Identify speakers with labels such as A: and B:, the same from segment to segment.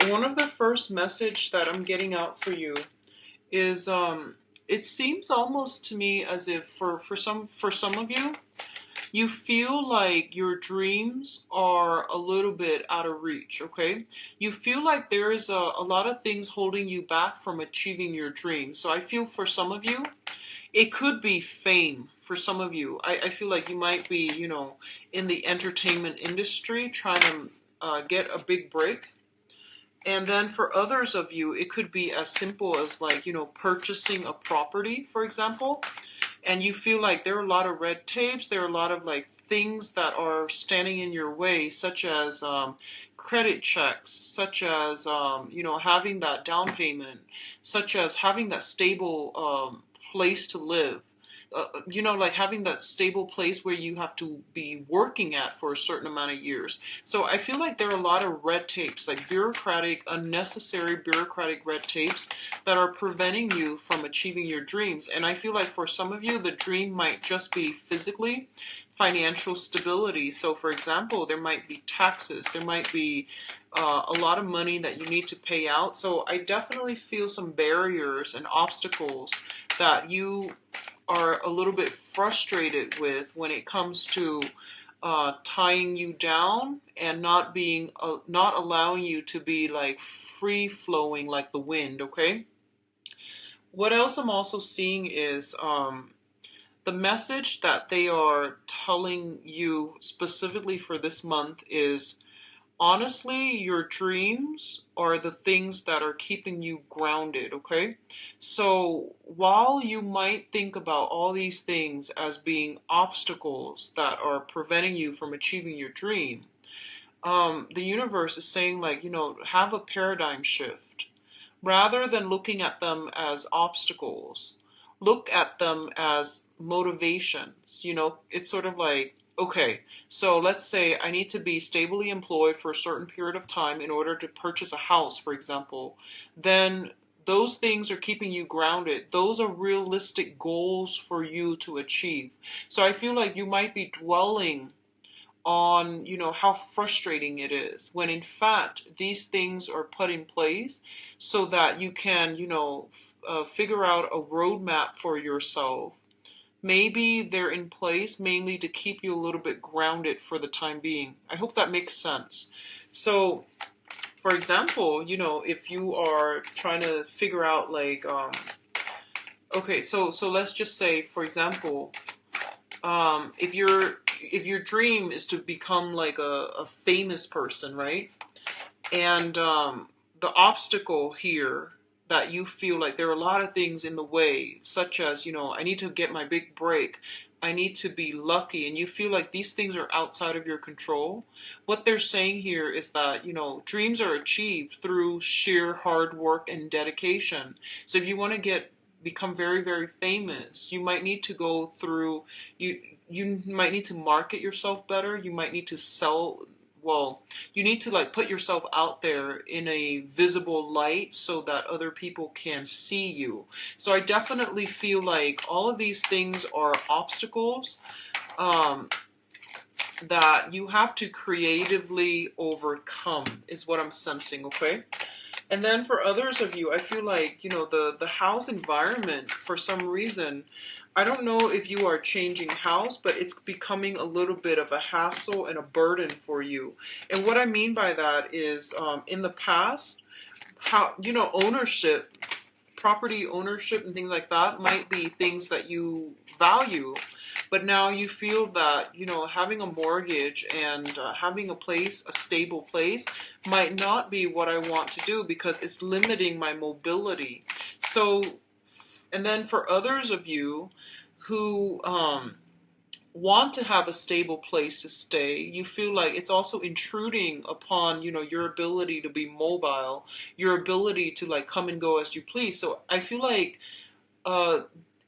A: One of the first message that I'm getting out for you is it seems almost to me as if for some of you, you feel like your dreams are a little bit out of reach, okay? You feel like there is a lot of things holding you back from achieving your dreams. So I feel for some of you, it could be fame. For some of you, I feel like you might be, in the entertainment industry trying to get a big break. And then for others of you, it could be as simple as like, purchasing a property, for example, and you feel like there are a lot of red tapes, there are a lot of like things that are standing in your way, such as credit checks, such as, having that down payment, such as having that stable place to live. Like having that stable place where you have to be working at for a certain amount of years. So I feel like there are a lot of red tapes, like unnecessary bureaucratic red tapes that are preventing you from achieving your dreams. And I feel like for some of you, the dream might just be physically financial stability. So for example, there might be taxes, there might be a lot of money that you need to pay out. So I definitely feel some barriers and obstacles that you are a little bit frustrated with when it comes to tying you down and not allowing you to be like free flowing like the wind. Okay. What else I'm also seeing is the message that they are telling you specifically for this month is, honestly, your dreams are the things that are keeping you grounded, okay? So while you might think about all these things as being obstacles that are preventing you from achieving your dream, the universe is saying, like, have a paradigm shift. Rather than looking at them as obstacles, look at them as motivations. It's sort of like, okay, so let's say I need to be stably employed for a certain period of time in order to purchase a house, for example. Then those things are keeping you grounded. Those are realistic goals for you to achieve. So I feel like you might be dwelling on how frustrating it is, when in fact these things are put in place so that you can figure out a roadmap for yourself. Maybe they're in place mainly to keep you a little bit grounded for the time being. I hope that makes sense. So for example, if you are trying to figure out like okay, so let's just say, for example, if your dream is to become like a famous person, right? And the obstacle here, that you feel like there are a lot of things in the way, such as, I need to get my big break, I need to be lucky, and you feel like these things are outside of your control. What they're saying here is that, dreams are achieved through sheer hard work and dedication. So if you want to become very, very famous, you might need to go through, you might need to market yourself better, you might need to sell, well, you need to like put yourself out there in a visible light so that other people can see you. So I definitely feel like all of these things are obstacles that you have to creatively overcome, is what I'm sensing, okay? And then for others of you, I feel like, the house environment, for some reason, I don't know if you are changing house, but it's becoming a little bit of a hassle and a burden for you. And what I mean by that is, in the past, how, ownership, property ownership and things like that might be things that you value. But now you feel that, having a mortgage and having a stable place, might not be what I want to do because it's limiting my mobility. So, and then for others of you who want to have a stable place to stay, you feel like it's also intruding upon, your ability to be mobile, your ability to like come and go as you please. So I feel like uh,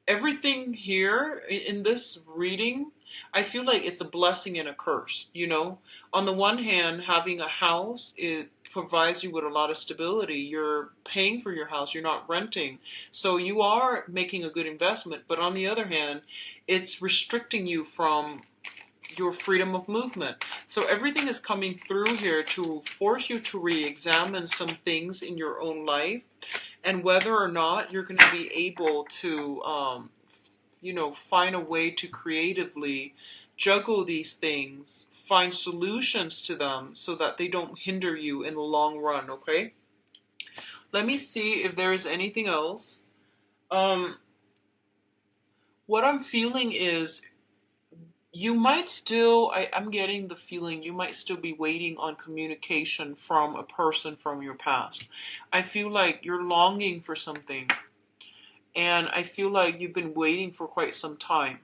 A: everything here in this reading, I feel like it's a blessing and a curse. On the one hand, having a house, it provides you with a lot of stability. You're paying for your house, you're not renting. So you are making a good investment. But on the other hand, it's restricting you from your freedom of movement. So everything is coming through here to force you to re-examine some things in your own life, and whether or not you're going to be able to, find a way to creatively juggle these things, find solutions to them so that they don't hinder you in the long run, okay? Let me see if there is anything else. What I'm feeling is you might still, I'm getting the feeling you might still be waiting on communication from a person from your past. I feel like you're longing for something, and I feel like you've been waiting for quite some time.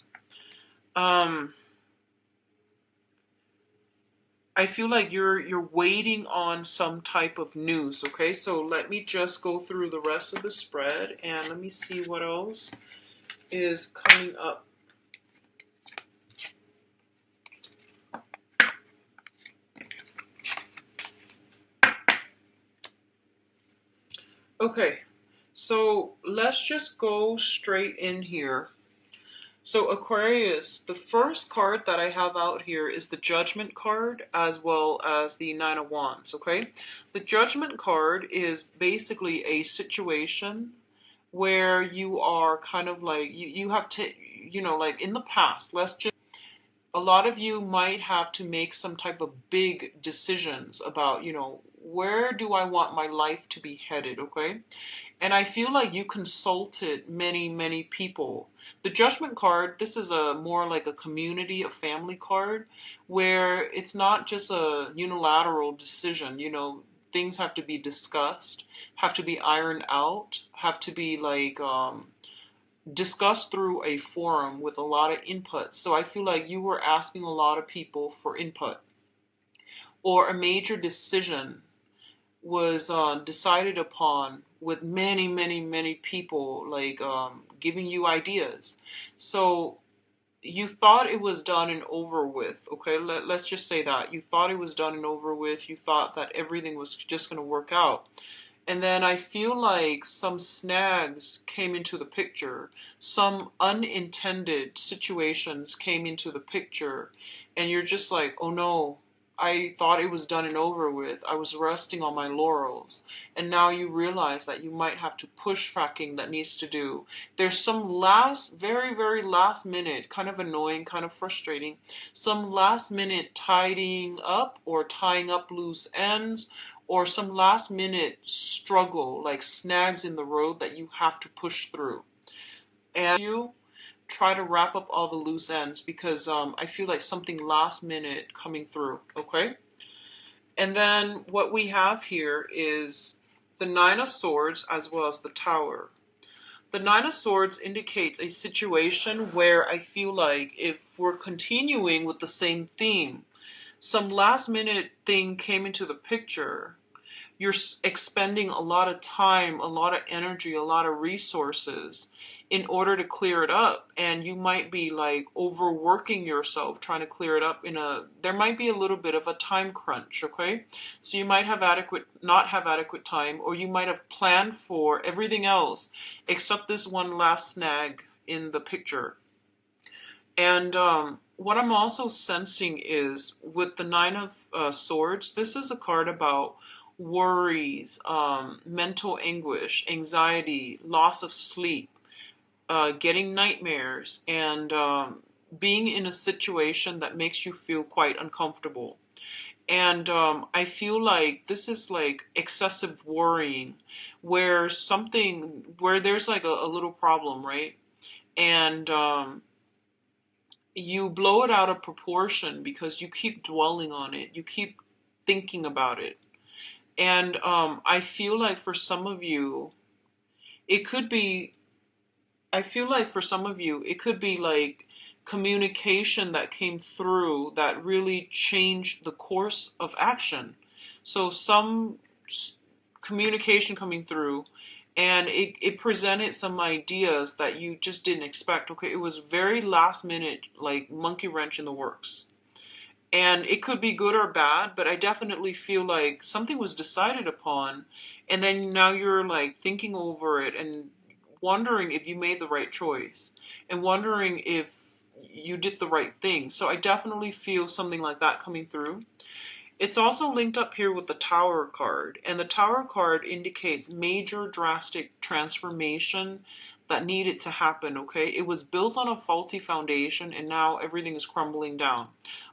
A: I feel like you're waiting on some type of news, okay? So let me just go through the rest of the spread and let me see what else is coming up. Okay, so let's just go straight in here. So Aquarius, the first card that I have out here is the Judgment card as well as the Nine of Wands, okay? The Judgment card is basically a situation where you are kind of like, you have to, like in the past, a lot of you might have to make some type of big decisions about, where do I want my life to be headed, okay? And I feel like you consulted many, many people. The Judgment card, this is a more like a community, a family card, where it's not just a unilateral decision, things have to be discussed, have to be ironed out, have to be like discussed through a forum with a lot of input. So I feel like you were asking a lot of people for input, or a major decision was decided upon with many, many, many people like giving you ideas. So you thought it was done and over with, okay? Let's just say that. You thought it was done and over with. You thought that everything was just going to work out. And then I feel like some snags came into the picture. Some unintended situations came into the picture. And you're just like, oh no, I thought it was done and over with. I was resting on my laurels. And now you realize that you might have to push tracking that needs to do. There's some very, very last minute, kind of annoying, kind of frustrating, some last minute tidying up or tying up loose ends, or some last minute struggle, like snags in the road that you have to push through. And you try to wrap up all the loose ends because I feel like something last minute coming through, okay? And then what we have here is the Nine of Swords as well as the Tower. The Nine of Swords indicates a situation where I feel like if we're continuing with the same theme, some last minute thing came into the picture. You're expending a lot of time, a lot of energy, a lot of resources in order to clear it up. And you might be like overworking yourself trying to clear it up there might be a little bit of a time crunch, okay? So you might have not have adequate time, or you might have planned for everything else except this one last snag in the picture. And what I'm also sensing is with the Nine of Swords, this is a card about worries, mental anguish, anxiety, loss of sleep, getting nightmares, and being in a situation that makes you feel quite uncomfortable. And I feel like this is like excessive worrying, where there's like a little problem, right? And you blow it out of proportion because you keep dwelling on it, you keep thinking about it. And I feel like for some of you, it could be, like communication that came through that really changed the course of action. So some communication coming through, and it presented some ideas that you just didn't expect. Okay, it was very last minute, like monkey wrench in the works. And it could be good or bad, but I definitely feel like something was decided upon, and then now you're like thinking over it and wondering if you made the right choice, and wondering if you did the right thing. So I definitely feel something like that coming through. It's also linked up here with the Tower card, and the Tower card indicates major drastic transformation that needed to happen, okay? It was built on a faulty foundation and now everything is crumbling down.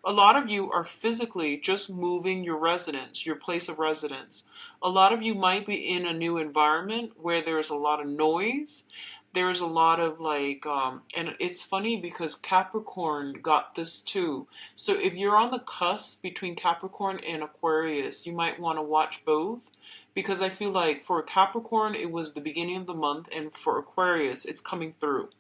A: A lot of you are physically just moving your residence, your place of residence. A lot of you might be in a new environment where there's a lot of noise. There's a lot of and it's funny because Capricorn got this too. So if you're on the cusp between Capricorn and Aquarius, you might want to watch both, because I feel like for Capricorn it was the beginning of the month, and for Aquarius it's coming through.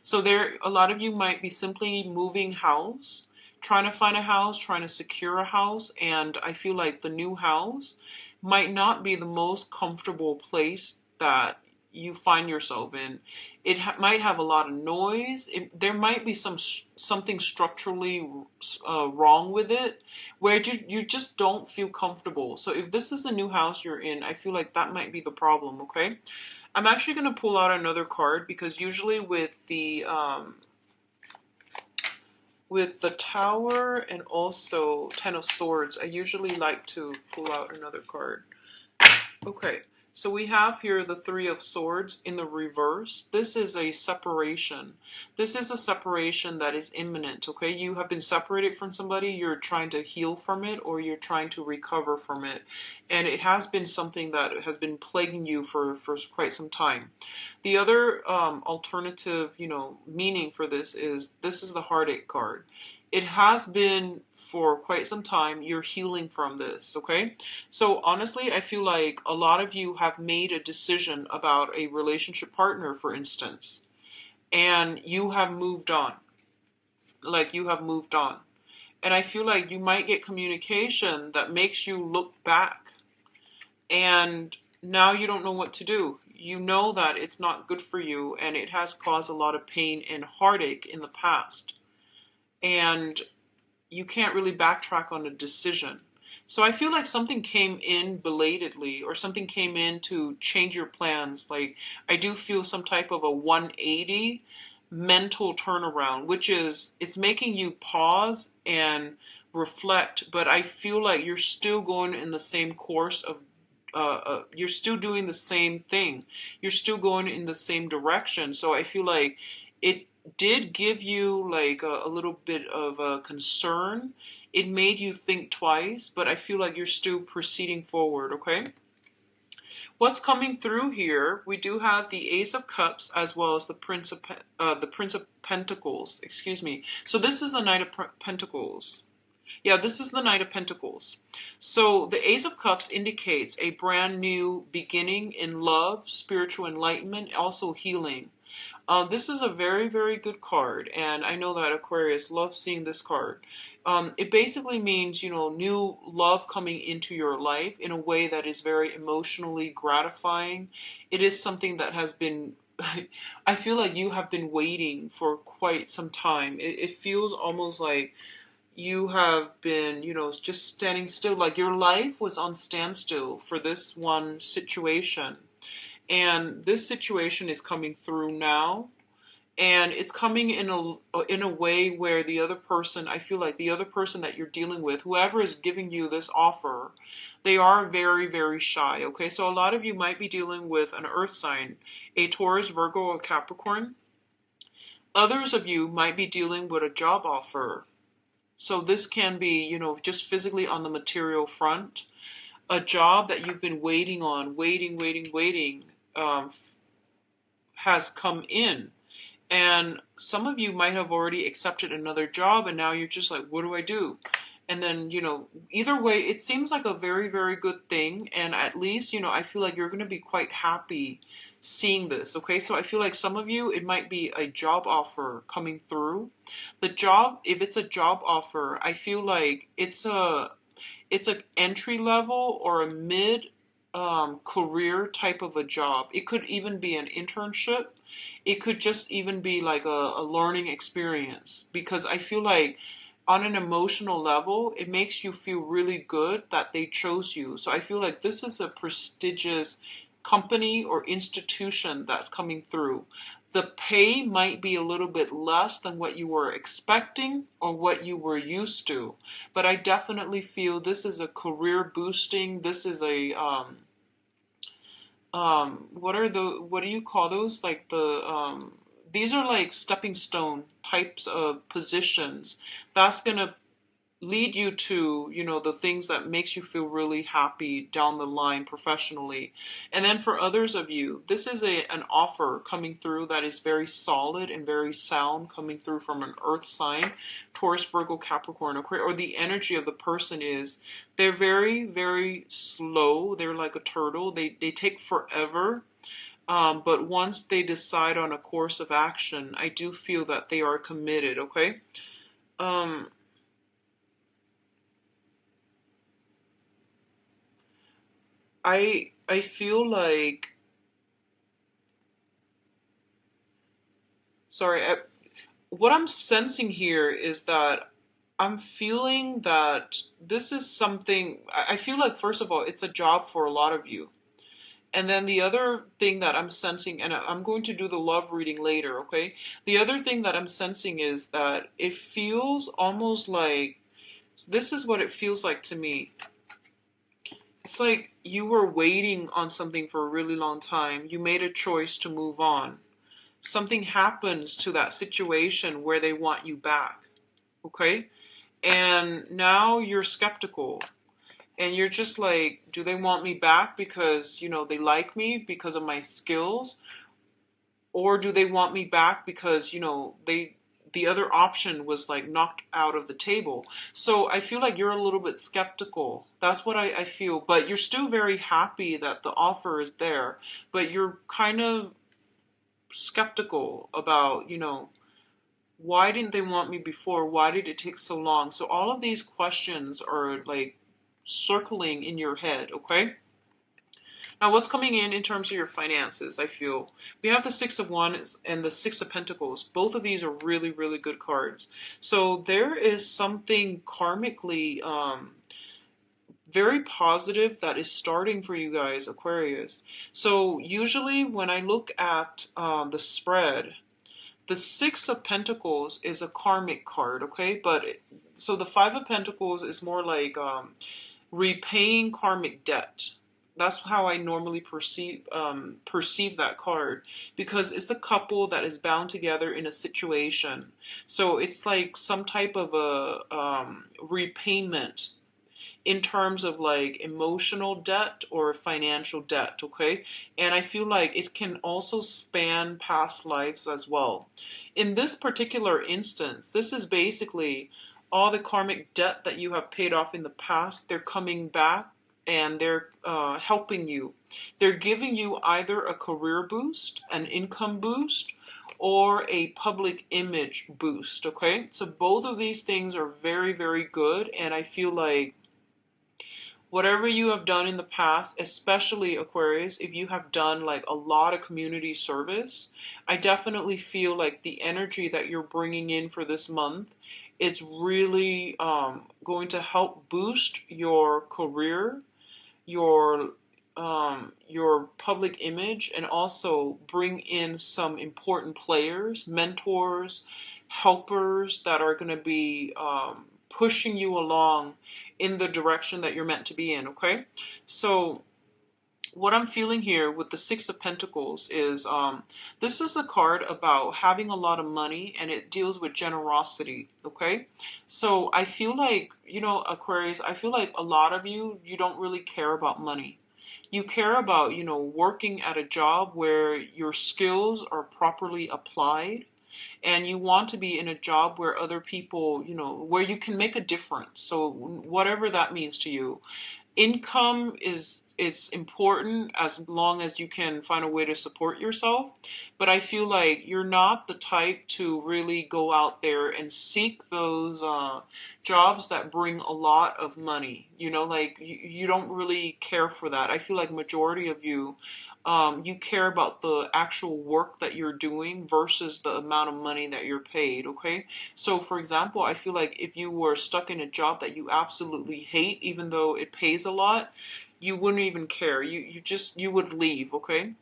A: So there, a lot of you might be simply moving house, trying to find a house, trying to secure a house, and I feel like the new house might not be the most comfortable place that you find yourself in. It might have a lot of noise. There might be something structurally wrong with it, where you just don't feel comfortable. So if this is the new house you're in, I feel like that might be the problem. Okay, I'm actually going to pull out another card, because usually with the Tower and also Ten of Swords, I usually like to pull out another card. Okay, so we have here the Three of Swords in the reverse. This is a separation. This is a separation that is imminent, okay? You have been separated from somebody, you're trying to heal from it, or you're trying to recover from it. And it has been something that has been plaguing you for quite some time. The other alternative, meaning for this is the Heartache card. It has been for quite some time. You're healing from this, okay? So honestly, I feel like a lot of you have made a decision about a relationship partner, for instance, and you have moved on. Like, you have moved on. And I feel like you might get communication that makes you look back, and now you don't know what to do. You know that it's not good for you, and it has caused a lot of pain and heartache in the past. And you can't really backtrack on a decision. So I feel like something came in belatedly, or something came in to change your plans. Like, I do feel some type of a 180 mental turnaround, which is, it's making you pause and reflect, but I feel like you're still going in the same course of you're still doing the same thing. You're still going in the same direction. So I feel like it did give you like a little bit of a concern. It made you think twice, but I feel like you're still proceeding forward, okay? What's coming through here, we do have the Ace of Cups as well as the Prince of Pentacles, excuse me. So this is the Knight of Pentacles. Yeah, this is the Knight of Pentacles. So the Ace of Cups indicates a brand new beginning in love, spiritual enlightenment, also healing. This is a very, very good card, and I know that Aquarius loves seeing this card. It basically means, new love coming into your life in a way that is very emotionally gratifying. It is something that has been, I feel like you have been waiting for quite some time. It feels almost like you have been, just standing still, like your life was on standstill for this one situation. And this situation is coming through now, and it's coming in a way where the other person, I feel like the other person that you're dealing with, whoever is giving you this offer, they are very, very shy, okay? So a lot of you might be dealing with an earth sign, a Taurus, Virgo, or Capricorn. Others of you might be dealing with a job offer. So this can be, just physically on the material front. A job that you've been waiting on, waiting, has come in. And some of you might have already accepted another job, and now you're just like, what do I do? And then, either way, it seems like a very, very good thing. And at least, I feel like you're going to be quite happy seeing this. Okay, so I feel like some of you, it might be a job offer coming through. The job, if it's a job offer, I feel like it's an entry level or a mid career type of a job. It could even be an internship. It could just even be like a learning experience, because I feel like on an emotional level, it makes you feel really good that they chose you. So I feel like this is a prestigious company or institution that's coming through. The pay might be a little bit less than what you were expecting or what you were used to, but I definitely feel this is a career boosting. This is a what do you call those? Like these are like stepping stone types of positions. That's gonna lead you to, the things that makes you feel really happy down the line professionally. And then for others of you, this is an offer coming through that is very solid and very sound, coming through from an earth sign, Taurus, Virgo, Capricorn, Aquarius, or the energy of the person is they're very, very slow. They're like a turtle. They take forever. But once they decide on a course of action, I do feel that they are committed, okay? Um, I feel like, sorry, what I'm sensing here is that I'm feeling that this is something, I feel like, first of all, it's a job for a lot of you. And then the other thing that I'm sensing, and I'm going to do the love reading later, okay? The other thing that I'm sensing is that it feels almost like, this is what it feels like to me. It's like you were waiting on something for a really long time. You made a choice to move on. Something happens to that situation where they want you back, okay? And now you're skeptical. And you're just like, do they want me back because, they like me because of my skills? Or do they want me back because, the other option was like knocked out of the table. So I feel like you're a little bit skeptical. That's what I feel. But you're still very happy that the offer is there. But you're kind of skeptical about, why didn't they want me before? Why did it take so long? So all of these questions are like circling in your head, okay? Now, what's coming in terms of your finances, I feel? We have the Six of Wands and the Six of Pentacles. Both of these are really, really good cards. So there is something karmically very positive that is starting for you guys, Aquarius. So usually when I look at the spread, the Six of Pentacles is a karmic card, okay? So the Five of Pentacles is more like repaying karmic debt. That's how I normally perceive that card, because it's a couple that is bound together in a situation. So it's like some type of a repayment in terms of like emotional debt or financial debt, okay? And I feel like it can also span past lives as well. In this particular instance, this is basically all the karmic debt that you have paid off in the past. They're coming back and they're helping you. They're giving you either a career boost, an income boost, or a public image boost, okay? So both of these things are very, very good, and I feel like whatever you have done in the past, especially Aquarius, if you have done like a lot of community service, I definitely feel like the energy that you're bringing in for this month, it's really going to help boost your career, your public image, and also bring in some important players, mentors, helpers that are going to be pushing you along in the direction that you're meant to be in, okay? So what I'm feeling here with the Six of Pentacles is this is a card about having a lot of money, and it deals with generosity, okay? So I feel like, Aquarius, I feel like a lot of you don't really care about money. You care about, working at a job where your skills are properly applied, and you want to be in a job where other people, where you can make a difference. So whatever that means to you. Income it's important as long as you can find a way to support yourself, but I feel like you're not the type to really go out there and seek those jobs that bring a lot of money. Like you don't really care for that. I feel like majority of you, you care about the actual work that you're doing versus the amount of money that you're paid, okay? So for example, I feel like if you were stuck in a job that you absolutely hate, even though it pays a lot, you wouldn't even care. You would leave, okay?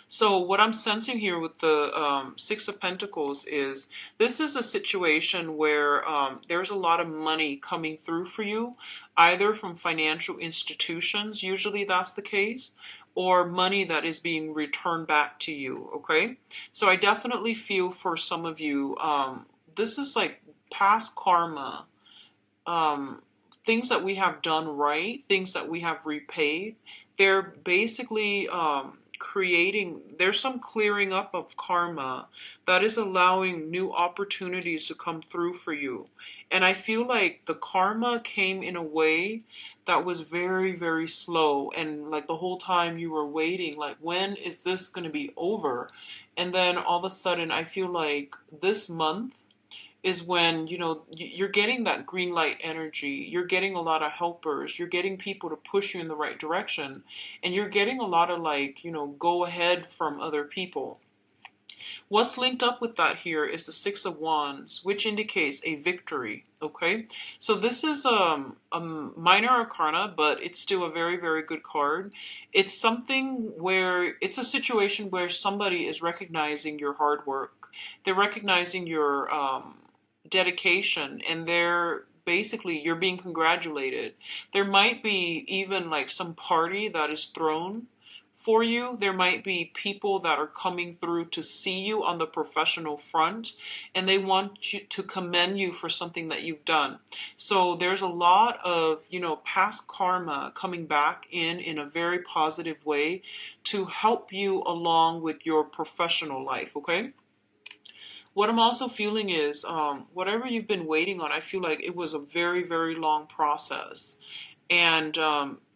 A: So what I'm sensing here with the Six of Pentacles is this is a situation where there's a lot of money coming through for you, either from financial institutions, usually that's the case, or money that is being returned back to you, okay? So I definitely feel for some of you, this is like past karma, um, things that we have done right, things that we have repaid. They're basically creating, there's some clearing up of karma that is allowing new opportunities to come through for you. And I feel like the karma came in a way that was very, very slow. And like the whole time you were waiting, like, when is this going to be over? And then all of a sudden, I feel like this month is when, you know, you're getting that green light energy. You're getting a lot of helpers. You're getting people to push you in the right direction. And you're getting a lot of, like, you know, go ahead from other people. What's linked up with that here is the Six of Wands, which indicates a victory, okay? So this is a minor arcana, but it's still a very, very good card. It's something where, it's a situation where somebody is recognizing your hard work. They're recognizing your dedication, and they're basically, you're being congratulated. There might be even like some party that is thrown for you. There might be people that are coming through to see you on the professional front, and they want you to commend you for something that you've done. So there's a lot of, you know, past karma coming back in a very positive way to help you along with your professional life, okay? What I'm also feeling is whatever you've been waiting on, I feel like it was a very, very long process. And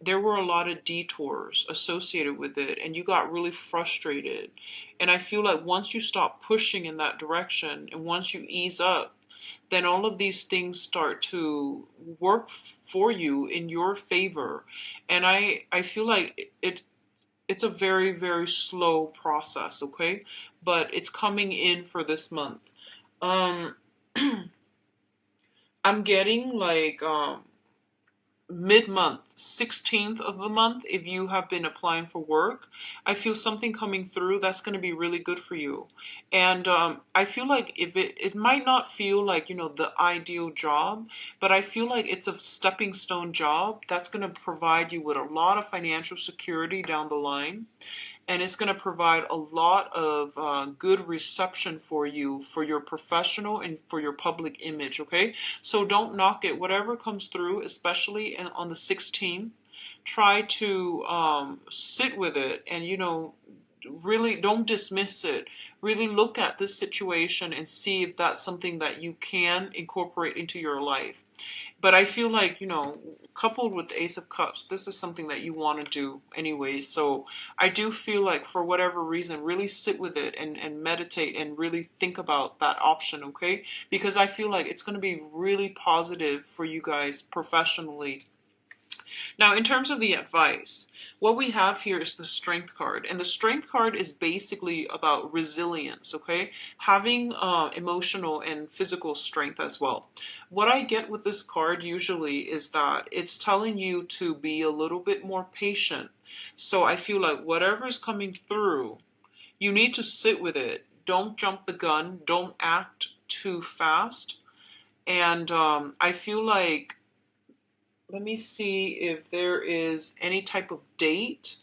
A: there were a lot of detours associated with it, and you got really frustrated. And I feel like once you stop pushing in that direction and once you ease up, then all of these things start to work for you in your favor. And I feel like it's a very, very slow process, okay? But it's coming in for this month. Um, I'm getting like mid-month, 16th of the month, if you have been applying for work, I feel something coming through that's going to be really good for you. And I feel like if it might not feel like, you know, the ideal job, but I feel like it's a stepping stone job that's going to provide you with a lot of financial security down the line, and it's going to provide a lot of good reception for you, for your professional and for your public image, okay? So don't knock it. Whatever comes through, especially on the 16th, try to sit with it and, you know, really don't dismiss it. Really look at this situation and see if that's something that you can incorporate into your life. But I feel like, you know, coupled with the Ace of Cups, this is something that you want to do anyway. So I do feel like for whatever reason, really sit with it and meditate and really think about that option, okay? Because I feel like it's going to be really positive for you guys professionally. Now, in terms of the advice, what we have here is the Strength card. And the Strength card is basically about resilience, okay? Having emotional and physical strength as well. What I get with this card usually is that it's telling you to be a little bit more patient. So I feel like whatever's coming through, you need to sit with it. Don't jump the gun. Don't act too fast. And I feel like, let me see if there is any type of date.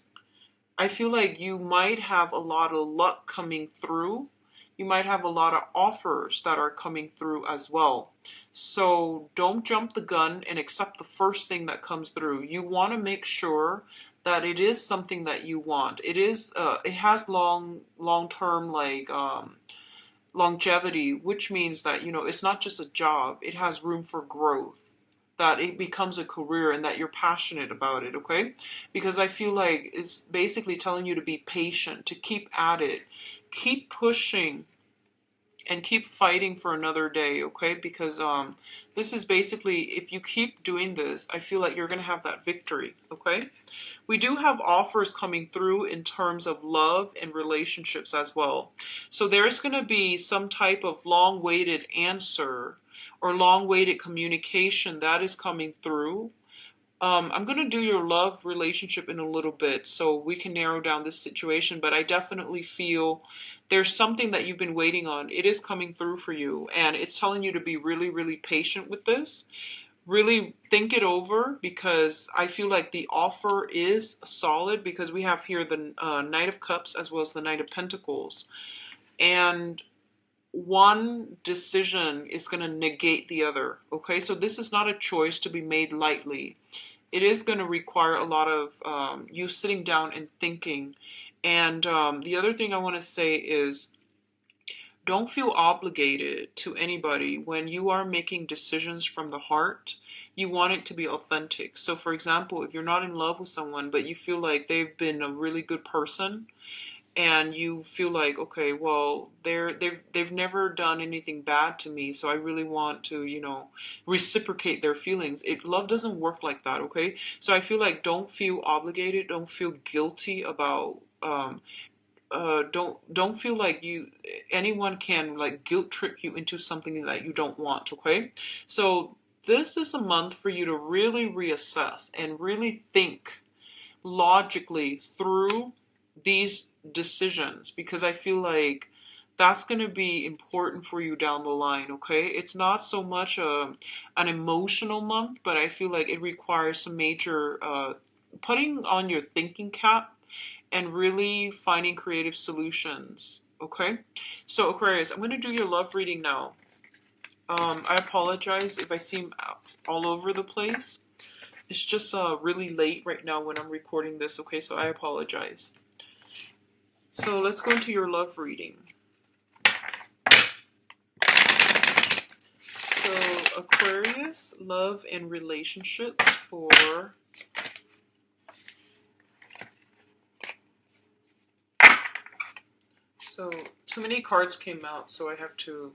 A: I feel like you might have a lot of luck coming through. You might have a lot of offers that are coming through as well. So don't jump the gun and accept the first thing that comes through. You want to make sure that it is something that you want. It is. It has long-term like longevity, which means that, you know, it's not just a job. It has room for growth, that it becomes a career and that you're passionate about it, okay? Because I feel like it's basically telling you to be patient, to keep at it, keep pushing, and keep fighting for another day, okay? Because this is basically, if you keep doing this, I feel like you're going to have that victory, okay? We do have offers coming through in terms of love and relationships as well. So there's going to be some type of long-awaited answer or long-awaited communication that is coming through I'm going to do your love relationship in a little bit so we can narrow down this situation, but I definitely feel there's something that you've been waiting on. It is coming through for you, and it's telling you to be really, really patient with this. Really think it over, because I feel like the offer is solid, because we have here the Knight of Cups as well as the Knight of Pentacles. And one decision is going to negate the other. Okay, so this is not a choice to be made lightly. It is going to require a lot of you sitting down and thinking. And the other thing I want to say is, don't feel obligated to anybody when you are making decisions from the heart. You want it to be authentic. So, for example, if you're not in love with someone, but you feel like they've been a really good person, and you feel like, okay, well, they've never done anything bad to me, so I really want to, reciprocate their feelings. Love doesn't work like that, okay? So I feel like, don't feel obligated, don't feel guilty about don't feel like anyone can like guilt trip you into something that you don't want, okay? So this is a month for you to really reassess and really think logically through these decisions, because I feel like that's going to be important for you down the line, okay? It's not so much an emotional month, but I feel like it requires some major putting on your thinking cap and really finding creative solutions, okay? So Aquarius, I'm going to do your love reading now. I apologize if I seem all over the place. It's just really late right now when I'm recording this, okay? So I apologize. So let's go into your love reading. So Aquarius, love and relationships for so too many cards came out, so I have to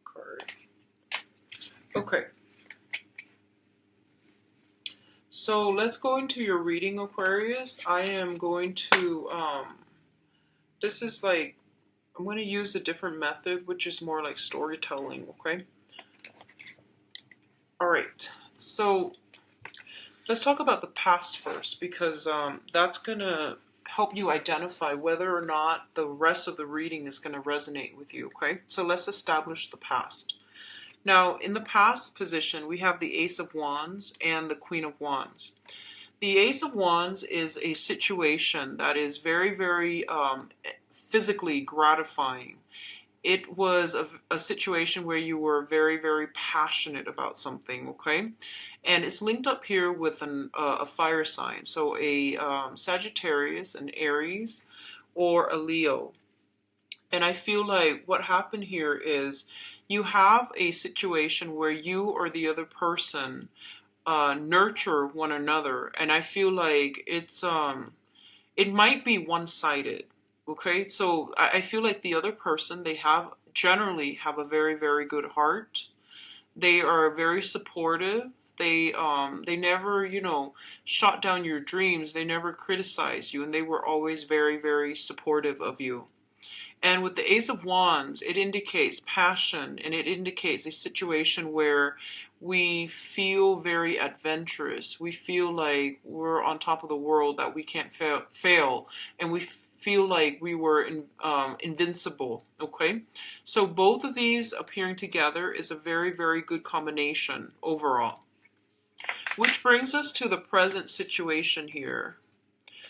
A: card. Okay. So let's go into your reading, Aquarius. I am going to this is like, I'm going to use a different method, which is more like storytelling, okay? All right. So let's talk about the past first, because that's going to help you identify whether or not the rest of the reading is going to resonate with you, okay? So let's establish the past. Now, in the past position, we have the Ace of Wands and the Queen of Wands. The Ace of Wands is a situation that is very, very physically gratifying. It was a situation where you were very, very passionate about something, okay? And it's linked up here with a fire sign. So a Sagittarius, an Aries, or a Leo. And I feel like what happened here is you have a situation where you or the other person nurture one another. And I feel like it might be one-sided. Okay, so I feel like the other person, they generally have a very, very good heart. They are very supportive. They never, shot down your dreams. They never criticize you, and they were always very, very supportive of you. And with the Ace of Wands, it indicates passion, and it indicates a situation where we feel very adventurous. We feel like we're on top of the world, that we can't fail, and we feel like we were invincible, okay? So both of these appearing together is a very, very good combination overall. Which brings us to the present situation here.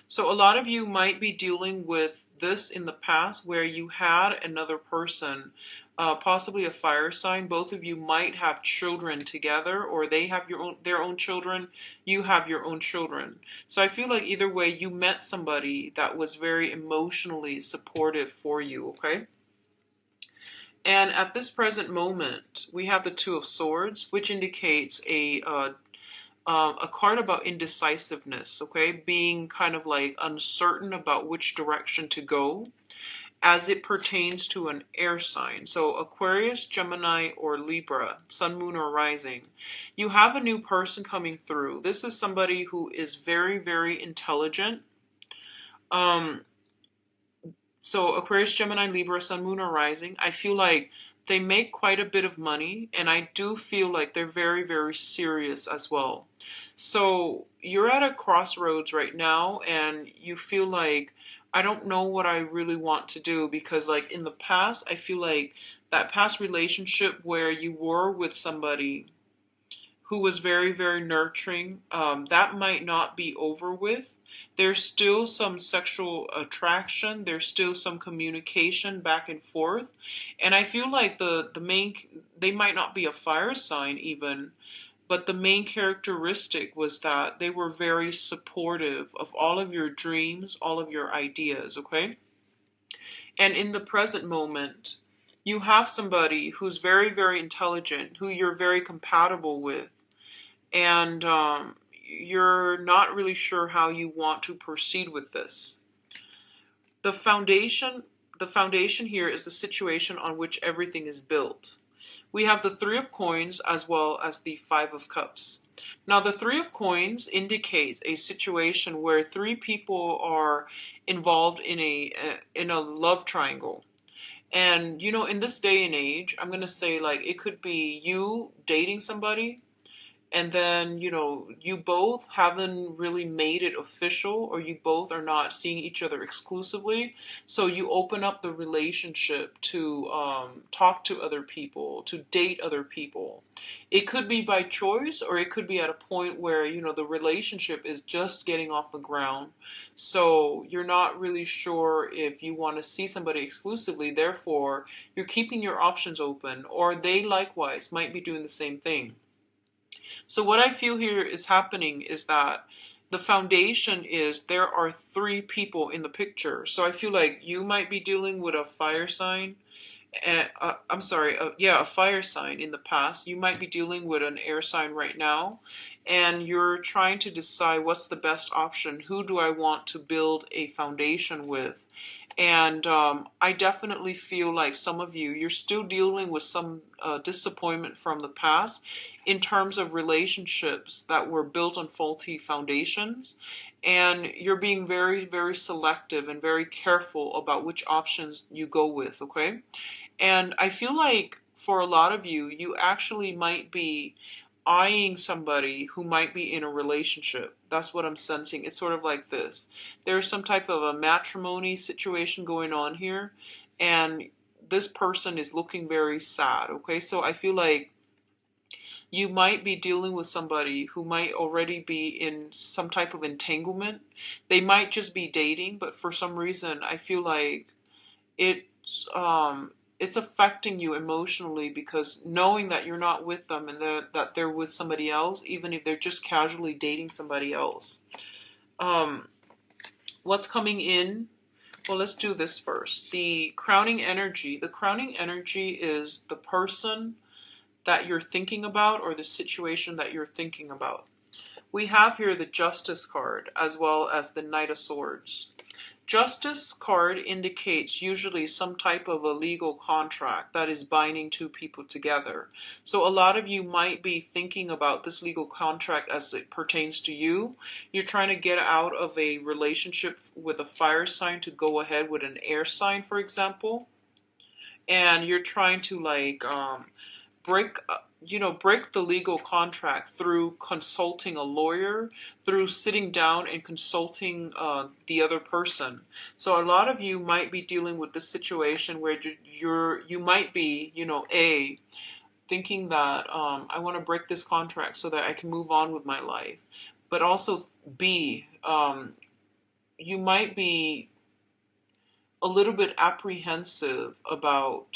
A: So a lot of you might be dealing with this in the past, where you had another person, possibly a fire sign. Both of you might have children together, or they have their own children, you have your own children. So I feel like either way, you met somebody that was very emotionally supportive for you, okay? And at this present moment, we have the Two of Swords, which indicates a card about indecisiveness, okay? Being kind of like uncertain about which direction to go as it pertains to an air sign. So Aquarius, Gemini, or Libra, Sun, Moon, or Rising. You have a new person coming through. This is somebody who is very, very intelligent. Um, so Aquarius, Gemini, Libra, Sun, Moon, or Rising. I feel like they make quite a bit of money, and I do feel like they're very, very serious as well. So you're at a crossroads right now, and you feel like, I don't know what I really want to do, because like in the past, I feel like that past relationship where you were with somebody who was very, very nurturing, that might not be over with. There's still some sexual attraction. There's still some communication back and forth. And I feel like the main, they might not be a fire sign even, but the main characteristic was that they were very supportive of all of your dreams, all of your ideas, okay? And in the present moment, you have somebody who's very, very intelligent, who you're very compatible with, and you're not really sure how you want to proceed with this. The foundation, the foundation here is the situation on which everything is built. We have the Three of Coins as well as the Five of Cups. Now, the Three of Coins indicates a situation where three people are involved in a love triangle. And you know, in this day and age, I'm gonna say like it could be you dating somebody, and then you know you both haven't really made it official, or you both are not seeing each other exclusively, so you open up the relationship to talk to other people, to date other people. It could be by choice, or it could be at a point where you know the relationship is just getting off the ground, so you're not really sure if you want to see somebody exclusively, therefore you're keeping your options open, or they likewise might be doing the same thing. So what I feel here is happening is that the foundation is there are three people in the picture. So I feel like you might be dealing with a fire sign. And, I'm sorry, yeah, a fire sign in the past. You might be dealing with an air sign right now, and you're trying to decide what's the best option. Who do I want to build a foundation with? And I definitely feel like some of you, you're still dealing with some disappointment from the past in terms of relationships that were built on faulty foundations. And you're being very, very selective and very careful about which options you go with, okay? And I feel like for a lot of you, you actually might be eyeing somebody who might be in a relationship. That's what I'm sensing. It's sort of like this. There's some type of a matrimony situation going on here, and this person is looking very sad, okay? So I feel like you might be dealing with somebody who might already be in some type of entanglement. They might just be dating, but for some reason, I feel like it's it's affecting you emotionally, because knowing that you're not with them and that they're with somebody else, even if they're just casually dating somebody else. Um, what's coming in? Well, let's do this first. The crowning energy. The crowning energy is the person that you're thinking about, or the situation that you're thinking about. We have here the Justice card as well as the Knight of Swords. Justice card indicates usually some type of a legal contract that is binding two people together. So a lot of you might be thinking about this legal contract as it pertains to you. You're trying to get out of a relationship with a fire sign to go ahead with an air sign, for example. And you're trying to like break break the legal contract through consulting a lawyer, through sitting down and consulting the other person. So a lot of you might be dealing with this situation where you might be a thinking that I want to break this contract so that I can move on with my life, but also b you might be a little bit apprehensive about,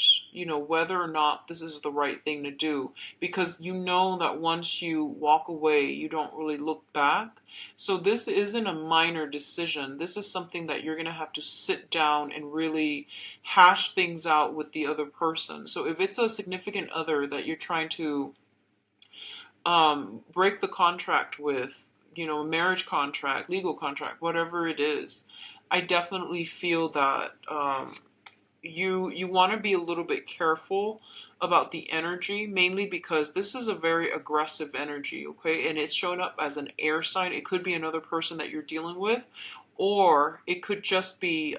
A: whether or not this is the right thing to do, because you know that once you walk away, you don't really look back. So this isn't a minor decision. This is something that you're going to have to sit down and really hash things out with the other person. So if it's a significant other that you're trying to break the contract with, a marriage contract, legal contract, whatever it is. I definitely feel that you want to be a little bit careful about the energy, mainly because this is a very aggressive energy, okay? And it's showing up as an air sign. It could be another person that you're dealing with, or it could just be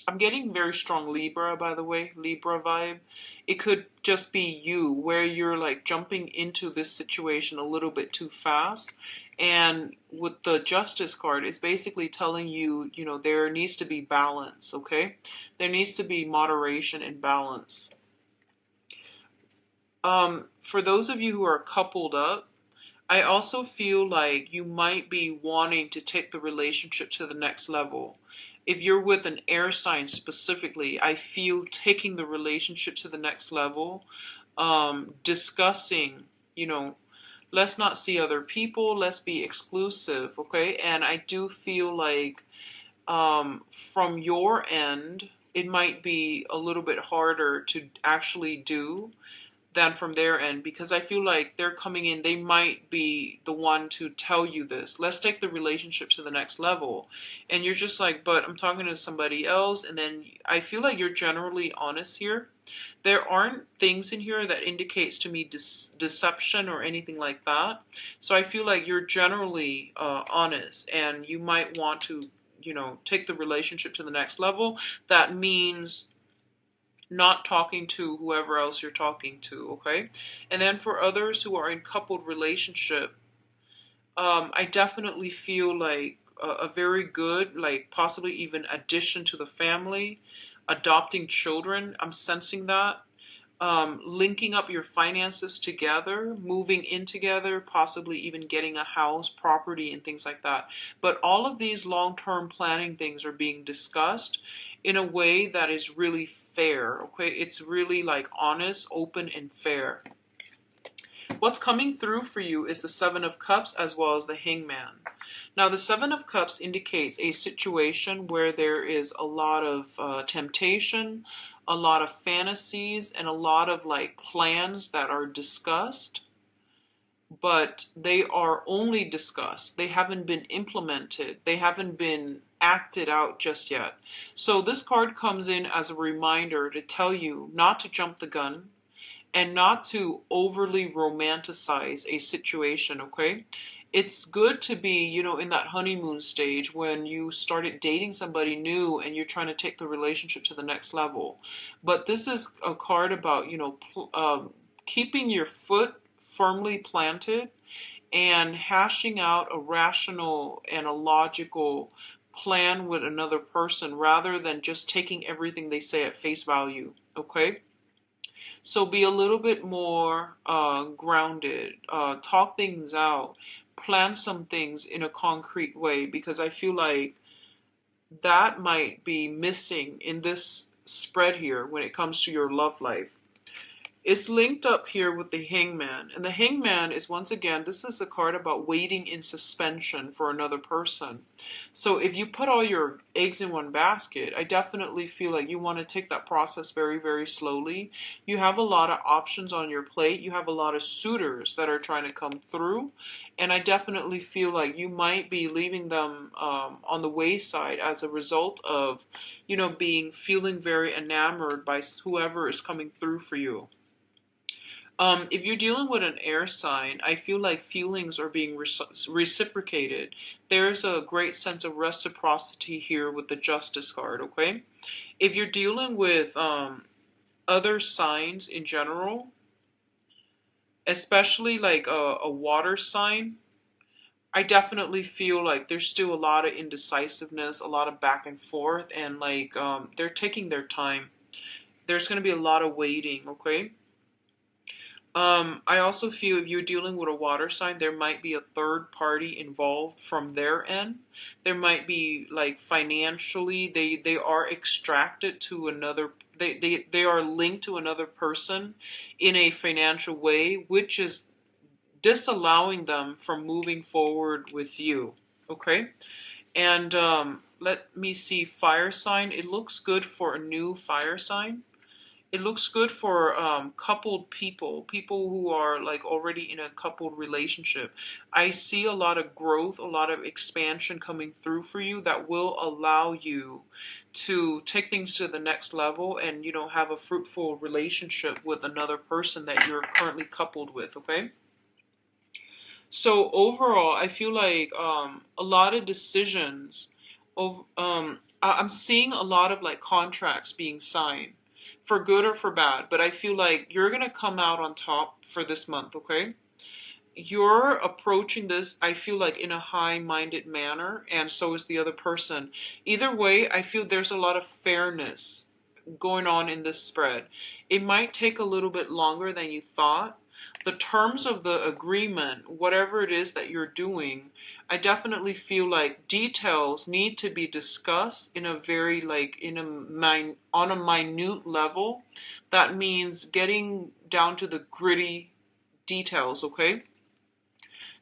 A: I'm getting very strong Libra, by the way, Libra vibe. It could just be you, where you're like jumping into this situation a little bit too fast. And with the Justice card, it's basically telling you, there needs to be balance, okay? There needs to be moderation and balance. For those of you who are coupled up, I also feel like you might be wanting to take the relationship to the next level. If you're with an air sign specifically, I feel taking the relationship to the next level, discussing, let's not see other people, let's be exclusive, okay? And I do feel like from your end, it might be a little bit harder to actually do than from their end, because I feel like they're coming in, they might be the one to tell you this. Let's take the relationship to the next level. And you're just like, but I'm talking to somebody else. And then I feel like you're generally honest here. There aren't things in here that indicates to me deception or anything like that. So I feel like you're generally honest, and you might want to, take the relationship to the next level. That means not talking to whoever else you're talking to, okay? And then for others who are in coupled relationship, I definitely feel like a very good, like possibly even addition to the family, adopting children. I'm sensing that. Linking up your finances together, moving in together, possibly even getting a house, property, and things like that. But all of these long-term planning things are being discussed in a way that is really fair, okay? It's really like honest, open, and fair. What's coming through for you is the Seven of Cups as well as the Hangman. Now, the Seven of Cups indicates a situation where there is a lot of temptation, a lot of fantasies, and a lot of like plans that are discussed, but they are only discussed. They haven't been implemented. They haven't been acted out just yet. So this card comes in as a reminder to tell you not to jump the gun and not to overly romanticize a situation, okay? It's good to be, in that honeymoon stage when you started dating somebody new and you're trying to take the relationship to the next level. But this is a card about, keeping your foot firmly planted and hashing out a rational and a logical plan with another person rather than just taking everything they say at face value, okay? So be a little bit more grounded, talk things out, plan some things in a concrete way, because I feel like that might be missing in this spread here when it comes to your love life. It's linked up here with the Hangman. And the Hangman is, once again, this is a card about waiting in suspension for another person. So if you put all your eggs in one basket, I definitely feel like you want to take that process very, very slowly. You have a lot of options on your plate. You have a lot of suitors that are trying to come through. And I definitely feel like you might be leaving them on the wayside as a result of, feeling very enamored by whoever is coming through for you. If you're dealing with an air sign, I feel like feelings are being reciprocated. There's a great sense of reciprocity here with the Justice card, okay? If you're dealing with other signs in general, especially like a water sign, I definitely feel like there's still a lot of indecisiveness, a lot of back and forth, and like they're taking their time. There's going to be a lot of waiting, okay? I also feel if you're dealing with a water sign, there might be a third party involved from their end. There might be like financially, they are extracted to another, they are linked to another person in a financial way, which is disallowing them from moving forward with you. Okay? And let me see, fire sign. It looks good for a new fire sign. It looks good for coupled people, people who are like already in a coupled relationship. I see a lot of growth, a lot of expansion coming through for you that will allow you to take things to the next level and, you know, have a fruitful relationship with another person that you're currently coupled with, okay? So overall, I feel like a lot of decisions. I'm seeing a lot of like contracts being signed, for good or for bad. But I feel like you're gonna come out on top for this month. Okay, you're approaching this, I feel like, in a high-minded manner, and so is the other person. Either way, I feel there's a lot of fairness going on in this spread. It might take a little bit longer than you thought. The terms of the agreement, whatever it is that you're doing, I definitely feel like details need to be discussed in a very like in a on a minute level. That means getting down to the gritty details, okay?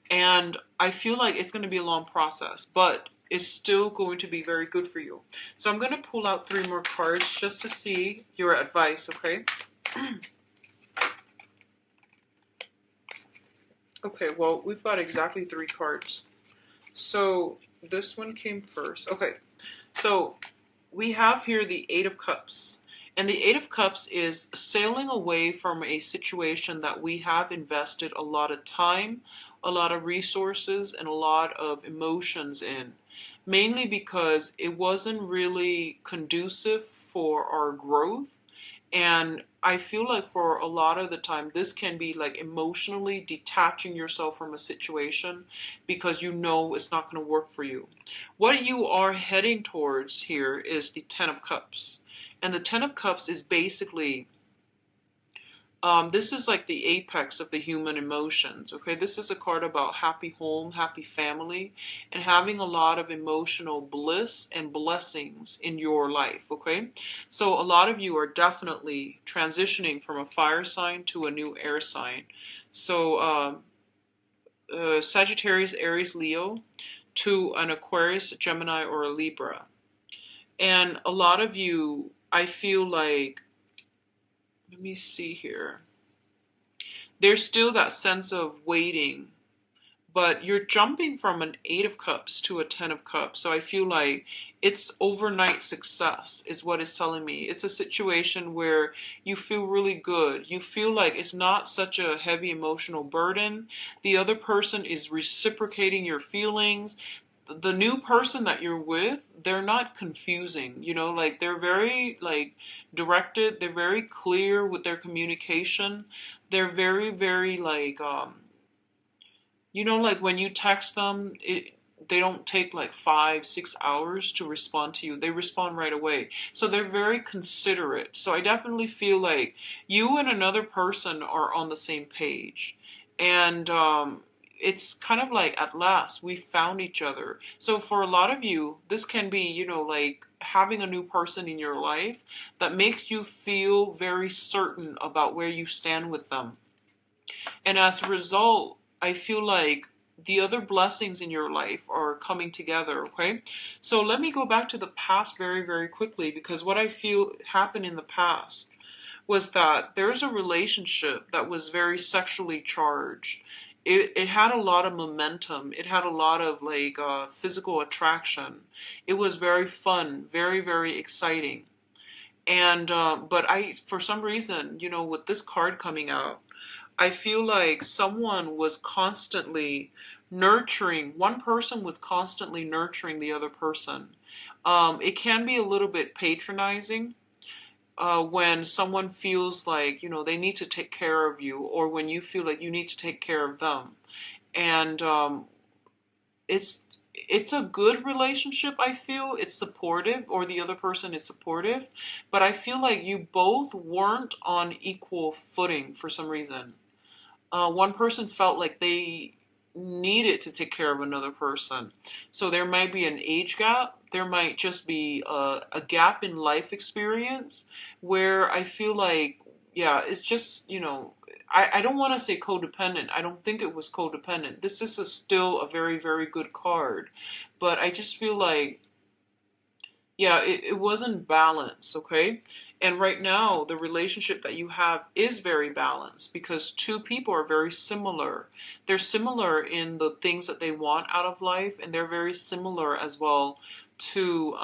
A: And I feel like it's going to be a long process, but it's still going to be very good for you. So I'm going to pull out 3 more cards just to see your advice, okay? Okay, well, we've got exactly 3 cards. So this one came first. Okay, so we have here the 8 of Cups. And the 8 of Cups is sailing away from a situation that we have invested a lot of time, a lot of resources, and a lot of emotions in. Mainly because it wasn't really conducive for our growth. And I feel like for a lot of the time, this can be like emotionally detaching yourself from a situation because you know it's not going to work for you. What you are heading towards here is the 10 of Cups. And the 10 of Cups is basically, this is like the apex of the human emotions, okay? This is a card about happy home, happy family, and having a lot of emotional bliss and blessings in your life, okay? So a lot of you are definitely transitioning from a fire sign to a new air sign. So Sagittarius, Aries, Leo, to an Aquarius, Gemini, or a Libra. And a lot of you, I feel like, let me see here. There's still that sense of waiting, but you're jumping from an 8 of Cups to a 10 of Cups. So I feel like it's overnight success is what it's telling me. It's a situation where you feel really good. You feel like it's not such a heavy emotional burden. The other person is reciprocating your feelings. The new person that you're with, they're not confusing, you know, like they're very like directed, they're very clear with their communication. They're very, very like you know, like when you text them, they don't take like 5, 6 hours to respond to you. They respond right away. So they're very considerate. So I definitely feel like you and another person are on the same page. And it's kind of like at last we found each other. So for a lot of you, this can be, you know, like having a new person in your life that makes you feel very certain about where you stand with them. And as a result, I feel like the other blessings in your life are coming together, okay? So let me go back to the past very, very quickly, because what I feel happened in the past was that there's a relationship that was very sexually charged. It had a lot of momentum. It had a lot of like physical attraction. It was very fun, very, very exciting. And but I, for some reason, you know, with this card coming out, I feel like someone was constantly nurturing, one person was constantly nurturing the other person. It can be a little bit patronizing when someone feels like, you know, they need to take care of you, or when you feel like you need to take care of them. And it's it's a good relationship. I feel it's supportive, or the other person is supportive, but I feel like you both weren't on equal footing for some reason. One person felt like they needed to take care of another person. So there might be an age gap. There might just be a gap in life experience where I feel like, yeah, it's just, you know, I don't want to say codependent. I don't think it was codependent. This is still a very, very good card. But I just feel like, yeah, it wasn't balanced, okay? And right now, the relationship that you have is very balanced because two people are very similar. They're similar in the things that they want out of life, and they're very similar as well to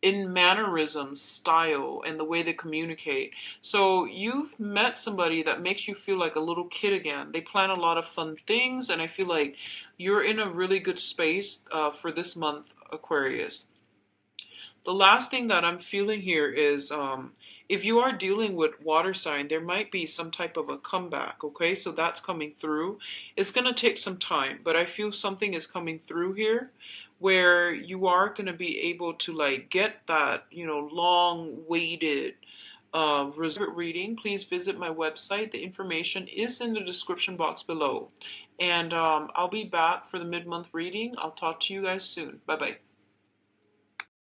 A: in mannerisms, style, and the way they communicate. So you've met somebody that makes you feel like a little kid again. They plan a lot of fun things, and I feel like you're in a really good space for this month, Aquarius. The last thing that I'm feeling here is if you are dealing with water sign, there might be some type of a comeback, okay? So that's coming through. It's going to take some time, but I feel something is coming through here where you are going to be able to like get that, long waited reserve reading. Please visit my website. The information is in the description box below. And I'll be back for the mid-month reading. I'll talk to you guys soon. Bye-bye.